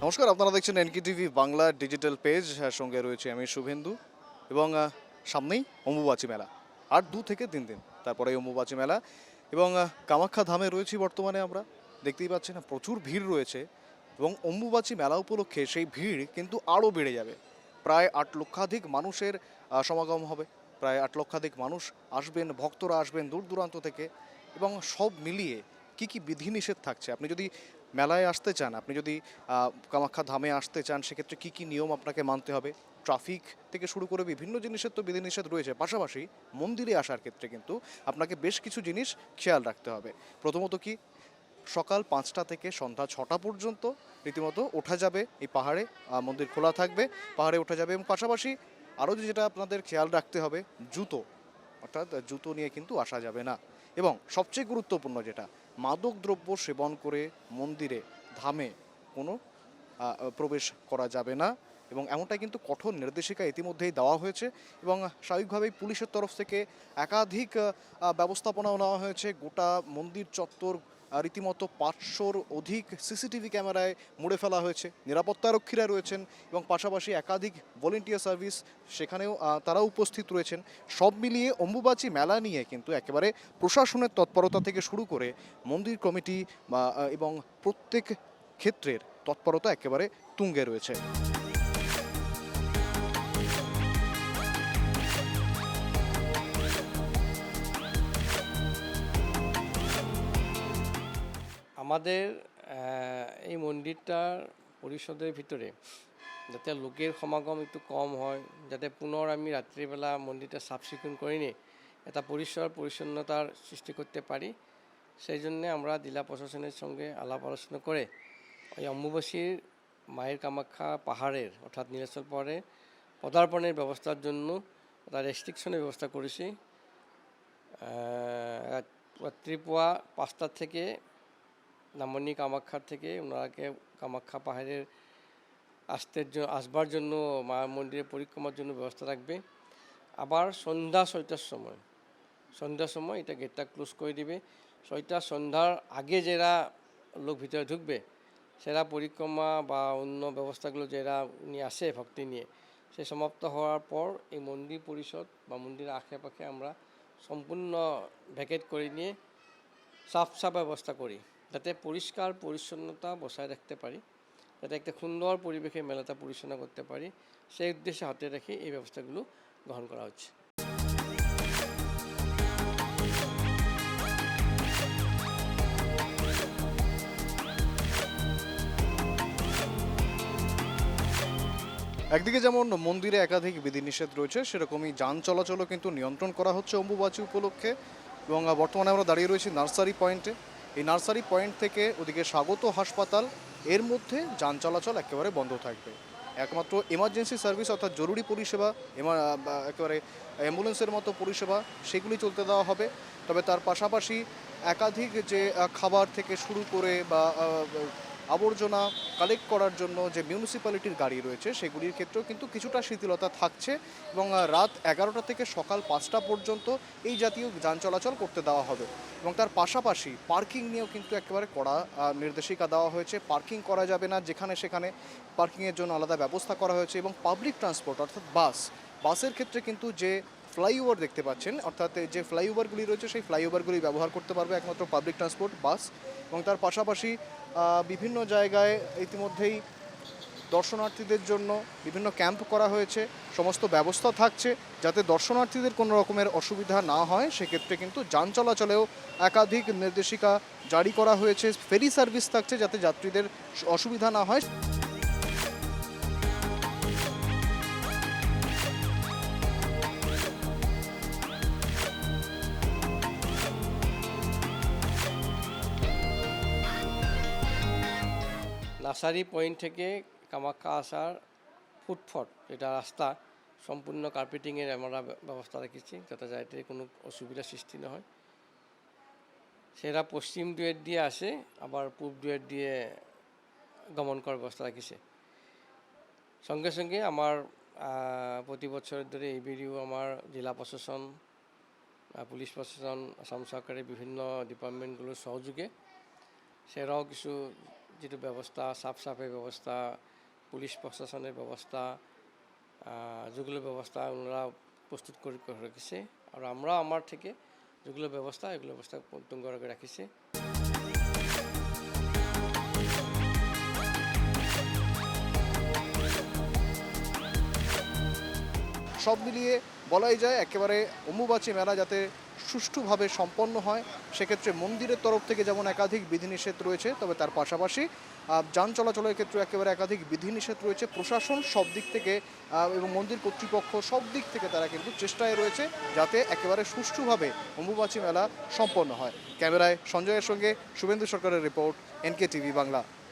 নমস্কার, আপনারা দেখছেন এনকেটিভি বাংলা ডিজিটাল পেজ। সঙ্গে রয়েছে আমি শুভেন্দু এবং সামনেই অম্বুবাচী মেলা। আর 2 থেকে 3 দিন তারপরে অম্বুবাচী মেলা এবং কামাখ্যা ধামে রয়েছি বর্তমানে। আমরা দেখতেই পাচ্ছি না, প্রচুর ভিড় রয়েছে এবং অম্বুবাচী মেলা উপলক্ষে সেই ভিড় কিন্তু আরও বেড়ে যাবে। প্রায় 8 লক্ষাধিক মানুষের সমাগম হবে। প্রায় 8 লক্ষাধিক মানুষ আসবেন, ভক্তরা আসবেন দূর দূরান্ত থেকে। এবং সব মিলিয়ে কি কি বিধিনিষেধ থাকছে, আপনি যদি মেলায় আসতে চান, আপনি যদি কামাখ্যা ধামে আসতে চান, সেক্ষেত্রে কি কি নিয়ম আপনাকে মানতে হবে, ট্রাফিক থেকে শুরু করে বিভিন্ন জিনিসের তো বিধিনিষেধ রয়েছে। পাশাপাশি মন্দিরে আসার ক্ষেত্রে কিন্তু আপনাকে বেশ কিছু জিনিস খেয়াল রাখতে হবে। প্রথমত কি, সকাল 5টা থেকে সন্ধ্যা 6টা পর্যন্ত রীতিমতো ওঠা যাবে এই পাহাড়ে। মন্দির খোলা থাকবে, পাহাড়ে ওঠা যাবে। এবং পাশাপাশি আরও যেটা আপনাদের খেয়াল রাখতে হবে, জুতো, অর্থাৎ জুতো নিয়ে কিন্তু আসা যাবে না। এবং সবচেয়ে গুরুত্বপূর্ণ যেটা, মাদক দ্রব্য সেবন করে মন্দিরে, ধামে কোনো প্রবেশ করা যাবে না। এবং এমনটাই কিন্তু কঠোর নির্দেশিকা ইতিমধ্যেই দেওয়া হয়েছে। এবং স্বাভাবিকভাবেই পুলিশের তরফ থেকে একাধিক ব্যবস্থাপনাও নেওয়া হয়েছে। গোটা মন্দির চত্বর রীতিমতো 500-র অধিক সিসিটিভি ক্যামেরায় মুড়ে ফেলা হয়েছে। নিরাপত্তারক্ষীরা রয়েছেন এবং পাশাপাশি একাধিক ভলেন্টিয়ার সার্ভিস সেখানেও তারাও উপস্থিত রয়েছেন। সব মিলিয়ে অম্বুবাচী মেলা নিয়ে কিন্তু একেবারে প্রশাসনের তৎপরতা থেকে শুরু করে মন্দির কমিটি এবং প্রত্যেক ক্ষেত্রের তৎপরতা একেবারে তুঙ্গে রয়েছে। আমাদের এই মন্দিরটার পরিষদের ভিতরে যাতে লোকের সমাগম একটু কম হয়, যাতে পুনর আমি রাত্রিবেলা মন্দিরটা সাফ সিকুণ করে নিয়ে একটা পরিষ্কার পরিচ্ছন্নতার সৃষ্টি করতে পারি, সেই জন্যে আমরা জেলা প্রশাসনের সঙ্গে আলাপ আলোচনা করে ওই অম্বুবাসীর মায়ের কামাখ্যা পাহাড়ের অর্থাৎ নীলাচল পাহাড়ে পদার্পণের ব্যবস্থার জন্য একটা রেস্ট্রিকশনের ব্যবস্থা করেছি। রাত্রিপুয়া 5টা থেকে নামনি কামাখ্যার থেকে ওনাকে কামাখ্যা পাহাড়ের আসবার জন্য মা মন্দিরে পরিক্রমার জন্য ব্যবস্থা রাখবে। আবার সন্ধ্যা 6টার সময় এটা গেটটা ক্লোজ করে দিবে। সন্ধ্যার আগে যারা লোক ভিতরে ঢুকবে সেরা পরিক্রমা বা অন্য ব্যবস্থাগুলো যারা নিয়ে আসে ভক্তি নিয়ে, সে সমাপ্ত হওয়ার পর এই মন্দির পরিষদ বা মন্দিরের আশেপাশে আমরা সম্পূর্ণ ভ্যাকেট করে নিয়ে সাফ ব্যবস্থা করি, যাতে পরিষ্কার পরিচ্ছন্নতা বজায় রাখতে পারি, যাতে একটা সুন্দর পরিবেশে মেলাটা পরিচালনা করতে পারি, সেই উদ্দেশ্যে হাতে রেখে এই ব্যবস্থাগুলো গ্রহণ করা হচ্ছে। একদিকে যেমন মন্দিরে একাধিক বিধিনিষেধ রয়েছে, সেরকমই যান চলাচলও কিন্তু নিয়ন্ত্রণ করা হচ্ছে অম্বুবাচী উপলক্ষে। এবং বর্তমানে আমরা দাঁড়িয়ে রয়েছি নার্সারি পয়েন্টে। এই নার্সারি পয়েন্ট থেকে ওদিকে স্বাগত হাসপাতাল, এর মধ্যে যান চলাচল একেবারে বন্ধ থাকবে। একমাত্র এমার্জেন্সি সার্ভিস অর্থাৎ জরুরি পরিষেবা, একেবারে অ্যাম্বুলেন্সের মতো পরিষেবা, সেগুলি চলতে দেওয়া হবে। তবে তার পাশাপাশি একাধিক যে খাবার থেকে শুরু করে বা আবর্জনা কালেক্ট করার জন্য যে মিউনিসিপ্যালিটির গাড়ি রয়েছে, সেগুলির ক্ষেত্রেও কিন্তু কিছুটা শিথিলতা থাকছে। এবং রাত 11টা থেকে সকাল 5টা পর্যন্ত এই জাতীয় যান চলাচল করতে দেওয়া হবে। এবং তার পাশাপাশি পার্কিং নিয়েও কিন্তু একেবারে কড়া নির্দেশিকা দেওয়া হয়েছে। পার্কিং করা যাবে না যেখানে সেখানে, পার্কিংয়ের জন্য আলাদা ব্যবস্থা করা হয়েছে। এবং পাবলিক ট্রান্সপোর্ট অর্থাৎ বাসের ক্ষেত্রে কিন্তু যে ফ্লাইওভার দেখতে পাচ্ছেন, অর্থাৎ যে ফ্লাইওভারগুলি রয়েছে, সেই ফ্লাইওভারগুলি ব্যবহার করতে পারবে একমাত্র পাবলিক ট্রান্সপোর্ট, বাস। এবং তার পাশাপাশি বিভিন্ন জায়গায় ইতিমধ্যেই দর্শনার্থীদের জন্য বিভিন্ন ক্যাম্প করা হয়েছে। সমস্ত ব্যবস্থা থাকছে যাতে দর্শনার্থীদের কোনো রকমের অসুবিধা না হয়। সেক্ষেত্রে কিন্তু যান চলাচলেও একাধিক নির্দেশিকা জারি করা হয়েছে। ফেরি সার্ভিস থাকছে যাতে যাত্রীদের অসুবিধা না হয়। নার্সারি পয়েন্ট থেকে কামাখ্যা আসার ফুটফট যেটা রাস্তা, সম্পূর্ণ কার্পেটিংয়ের আমরা ব্যবস্থা রেখেছি, যাতে যাতে কোনো অসুবিধার সৃষ্টি না হয়। সেরা পশ্চিম ডুয়েট দিয়ে আসে, আবার পূর্ব ডুয়েট দিয়ে গমন করার ব্যবস্থা রেখেছে। সঙ্গে সঙ্গে আমার প্রতি বছরের ধরে এই ভিডিও আমার জেলা প্রশাসন, পুলিশ প্রশাসন, আসাম সরকারের বিভিন্ন ডিপার্টমেন্টগুলোর সহযোগে সেরাও কিছু যেটা ব্যবস্থা, সাফের ব্যবস্থা, পুলিশ প্রশাসনের ব্যবস্থা, যেগুলো ব্যবস্থা ওনারা প্রস্তুত করে রেখেছে। আর আমরা আমার থেকে যেগুলো ব্যবস্থা এগুলো ব্যবস্থা পূর্ণ করে রাখিছে। সব মিলিয়ে বলাই যায় একেবারে অম্বুবাচী মেলা যাতে সুষ্ঠুভাবে সম্পন্ন হয়, সেক্ষেত্রে মন্দিরের তরফ থেকে যেমন একাধিক বিধিনিষেধ রয়েছে, তবে তার পাশাপাশি যান চলাচলের ক্ষেত্রে একেবারে একাধিক বিধিনিষেধ রয়েছে। প্রশাসন সব দিক থেকে এবং মন্দির কর্তৃপক্ষ সব দিক থেকে তারা কিন্তু চেষ্টায় রয়েছে যাতে একেবারে সুষ্ঠুভাবে অম্বুবাচী মেলা সম্পন্ন হয়। ক্যামেরায় সঞ্জয়ের সঙ্গে শুভেন্দু সরকারের রিপোর্ট, NK TV বাংলা।